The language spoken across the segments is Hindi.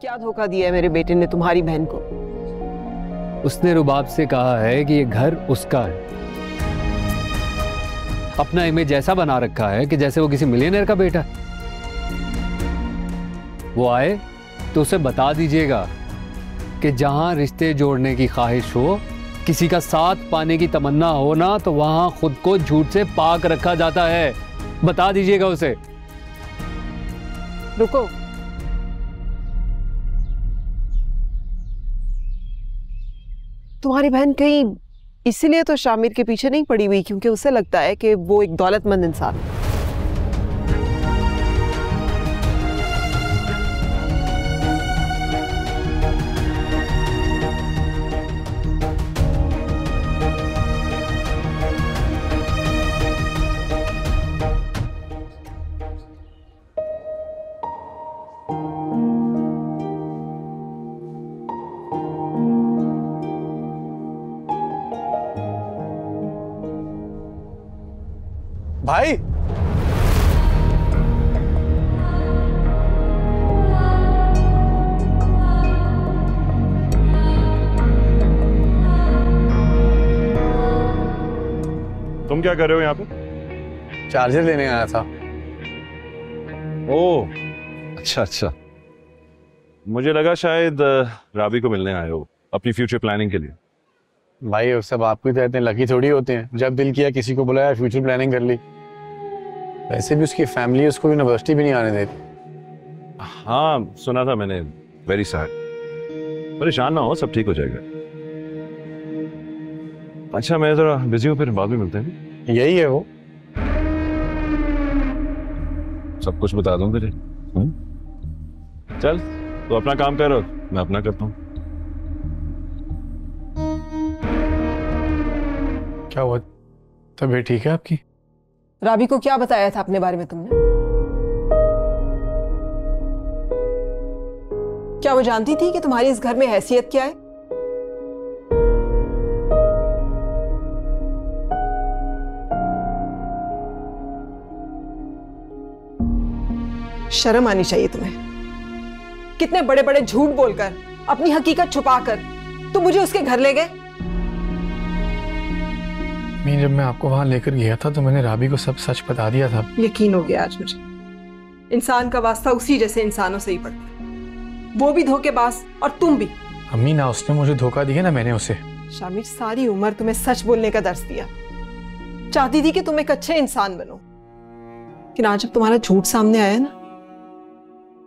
क्या धोखा दिया है मेरे बेटे ने तुम्हारी बहन को? उसने रुबाब से कहा है कि ये घर उसका है। अपना इमेज ऐसा बना रखा है कि जैसे वो किसी मिलियनेयर का बेटा है। वो आए तो उसे बता दीजिएगा कि जहां रिश्ते जोड़ने की ख्वाहिश हो, किसी का साथ पाने की तमन्ना हो ना, तो वहां खुद को झूठ से पाक रखा जाता है। बता दीजिएगा उसे। रुको, तुम्हारी बहन कहीं इसीलिए तो शामिर के पीछे नहीं पड़ी हुई क्योंकि उसे लगता है कि वो एक दौलतमंद इंसान है। भाई, तुम क्या कर रहे हो यहाँ पे? चार्जर लेने आया था। ओह, अच्छा अच्छा। मुझे लगा शायद राबी को मिलने आए हो अपनी फ्यूचर प्लानिंग के लिए। भाई वो सब आपकी तरह इतने लकी थोड़ी होते हैं, जब दिल किया किसी को बुलाया, फ्यूचर प्लानिंग कर ली। वैसे भी उसकी फैमिली उसको यूनिवर्सिटी भी नहीं आने देती। हाँ सुना था मैंने, वेरी सैड। परेशान ना हो, सब ठीक हो जाएगा। अच्छा मैं जरा बिजी हूँ, फिर बाद में मिलते हैं। यही है वो। सब कुछ बता दूँ तुझे। चल तो अपना काम करो, मैं अपना करता हूँ। क्या हुआ, तबीयत ठीक है आपकी? राबी को क्या बताया था अपने बारे में तुमने? क्या वो जानती थी कि तुम्हारी इस घर में हैसियत क्या है? शर्म आनी चाहिए तुम्हें। कितने बड़े बड़े झूठ बोलकर, अपनी हकीकत छुपाकर तुम मुझे उसके घर ले गए। जब मैं आपको वहां लेकर गया था तो मैंने राबी को सब सच बता दिया था। यकीन हो गया आज मुझे। इंसान का वास्ता उसी जैसे इंसानों से ही पड़ता है, वो भी धोखेबाज और तुम भी। अम्मी, ना उसने मुझे धोखा दिया ना मैंने उसे। शामिर सारी उम्र तुम्हें सच बोलने का दर्स दिया, चाहती थी कि तुम एक अच्छे इंसान बनो, लेकिन आज जब तुम्हारा झूठ सामने आया ना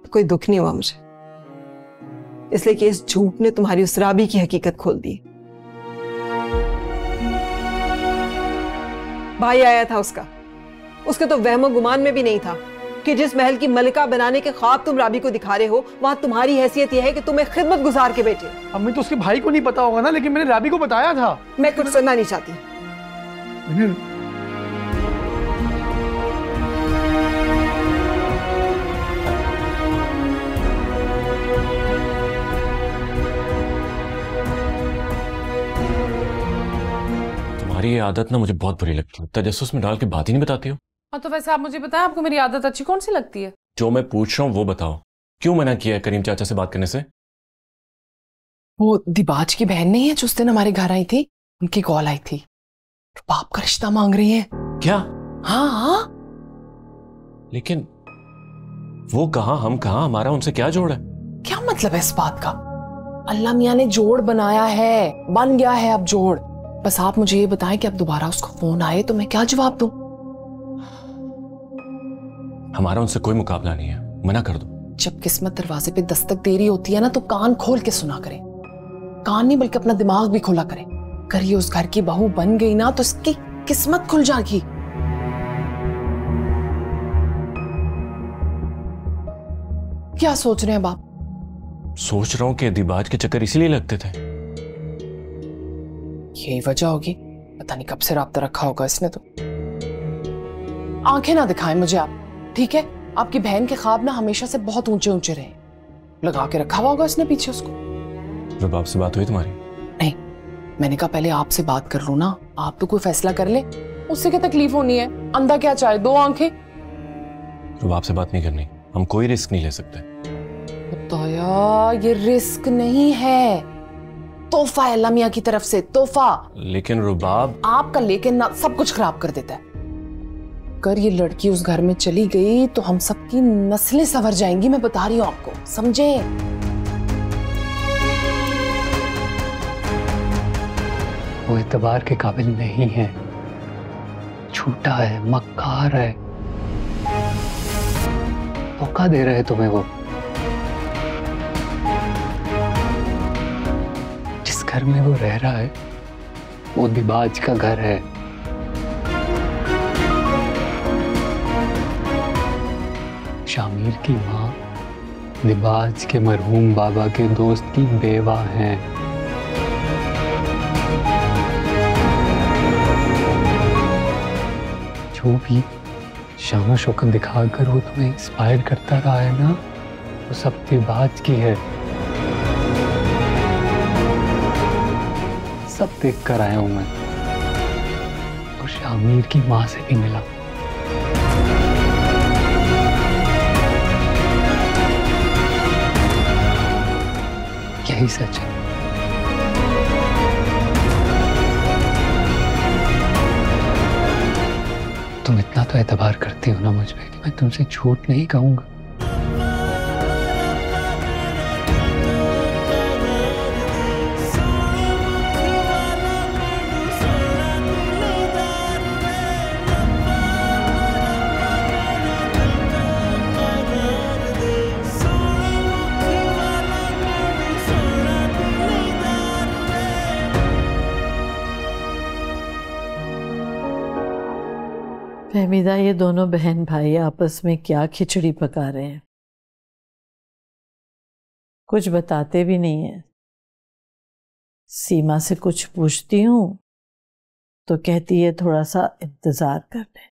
तो कोई दुख नहीं हुआ मुझे, इसलिए कि इस झूठ ने तुम्हारी उस राबी की हकीकत खोल दी। भाई आया था उसका, उसके तो वहमो गुमान में भी नहीं था कि जिस महल की मलिका बनाने के ख्वाब तुम राबी को दिखा रहे हो, वहां तुम्हारी हैसियत यह है कि तुम एक खिदमत गुजार के बेटे। अम्मी तो उसके भाई को नहीं पता होगा ना, लेकिन मैंने राबी को बताया था। मैं कुछ सुनना नहीं चाहती। तुम्हारी ये आदत ना मुझे बहुत बुरी लगती है, तजस्सुस में डाल के बात ही नहीं बताती हो। और तो वैसे आप मुझे बताएं, आपको मेरी आदत अच्छी कौन सी लगती है? जो मैं पूछ रहा हूँ वो बताओ, क्यों मना किया है करीम चाचा से बात करने से? वो दिबाज की बहन नहीं है जो उस दिन हमारे घर आई थी, उनकी कॉल आई थी, बाप का रिश्ता मांग रही है। क्या? हाँ हाँ। लेकिन वो कहाँ, हम कहाँ, हमारा उनसे क्या जोड़ है? क्या मतलब है इस बात का? अल्लाह मियाँ ने जोड़ बनाया है, बन गया है अब जोड़। बस आप मुझे ये बताएं कि अब दोबारा उसका फोन आए तो मैं क्या जवाब दूं? हमारा उनसे कोई मुकाबला नहीं है, मना कर दो। जब किस्मत दरवाजे पे दस्तक दे रही होती है ना तो कान खोल के सुना करें। कान नहीं बल्कि अपना दिमाग भी खोला करें। अगर ये उस घर की बहू बन गई ना तो इसकी किस्मत खुल जाएगी। क्या सोच रहे हैं बाप? सोच रहा हूं कि दिबाज के चक्कर इसीलिए लगते थे। यही वजह होगी, पता नहीं कब से राब्ता रखा होगा इसने। तो आंखें ना दिखाएं मुझे आप, ठीक है? आपकी बहन के ख्वाब ना हमेशा से बहुत ऊंचे ऊंचे रहे, लगा के रखा हुआ होगा इसने पीछे उसको। जब आपसे बात हुई तुम्हारी? नहीं, मैंने कहा पहले आपसे बात कर लो ना, आप तो कोई फैसला कर ले, उससे क्या तकलीफ होनी है? अंधा क्या चाहे, दो आंखें। जब आपसे बात नहीं करनी, हम कोई रिस्क नहीं ले सकते। खुदाया, ये रिस्क नहीं है, तोहफा है अल्लाह मियां की तरफ से, तोहफा। लेकिन रुबाब, आपका लेकिन ना सब कुछ खराब कर देता है। अगर ये लड़की उस घर में चली गई तो हम सबकी नस्लें संवर जाएंगी, मैं बता रही हूँ आपको, समझे? वो एतबार के काबिल नहीं है, झूठा है, मक्कार है, धोखा दे रहे तुम्हें वो। जिस घर में वो रह रहा है वो दिबाज का घर है। शामिर की माँ दिबाज के मरहूम बाबा के दोस्त की बेवा हैं। जो भी शान शौकत दिखाकर वो तुम्हें इंस्पायर करता रहा है ना, वो सब दिबाज की है। सब देख कर आया हूं मैं, और शामिर की माँ से भी मिला। यही सच है। तुम इतना तो एतबार करती हो ना मुझ पे कि मैं तुमसे झूठ नहीं कहूंगा। फहमीदा, ये दोनों बहन भाई आपस में क्या खिचड़ी पका रहे हैं, कुछ बताते भी नहीं है। सीमा से कुछ पूछती हूँ तो कहती है थोड़ा सा इंतजार कर ले।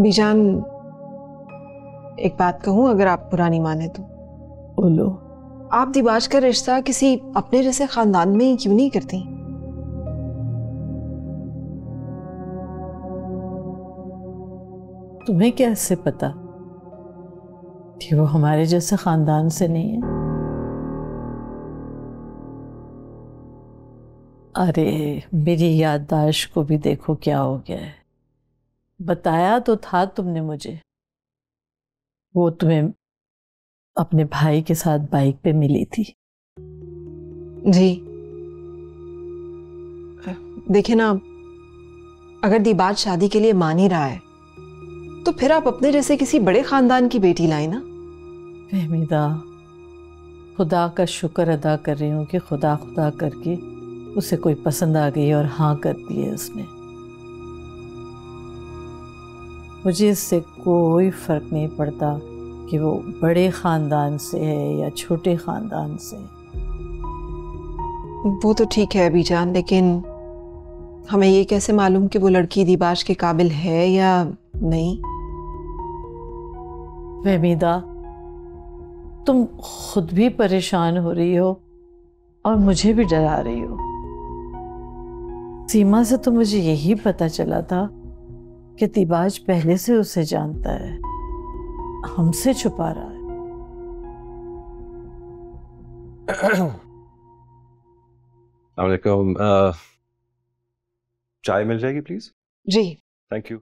बीजान, एक बात कहूँ, अगर आप बुरा नहीं माने तो? बोलो। आप दिबाज का रिश्ता किसी अपने जैसे खानदान में ही क्यों नहीं करती? तुम्हें कैसे पता कि वो हमारे जैसे खानदान से नहीं है? अरे मेरी याददाश्त को भी देखो क्या हो गया है। बताया तो था तुमने मुझे, वो तुम्हें अपने भाई के साथ बाइक पे मिली थी। जी देखे ना, अगर दिबाज शादी के लिए मान ही रहा है तो फिर आप अपने जैसे किसी बड़े खानदान की बेटी लाए ना। फहमीदा, खुदा का शुक्र अदा कर रही हूँ कि खुदा खुदा करके उसे कोई पसंद आ गई और हाँ कर दी है उसने। मुझे इससे कोई फर्क नहीं पड़ता कि वो बड़े खानदान से है या छोटे खानदान से। वो तो ठीक है बीजान, लेकिन हमें ये कैसे मालूम कि वो लड़की दिबाज के काबिल है या नहीं? फहमीदा, तुम खुद भी परेशान हो रही हो और मुझे भी डरा रही हो। सीमा से तो मुझे यही पता चला था कि दिबाज पहले से उसे जानता है, हमसे छुपा रहा है। अस्सलामुअलैकुम, चाय मिल जाएगी प्लीज? Ji thank you.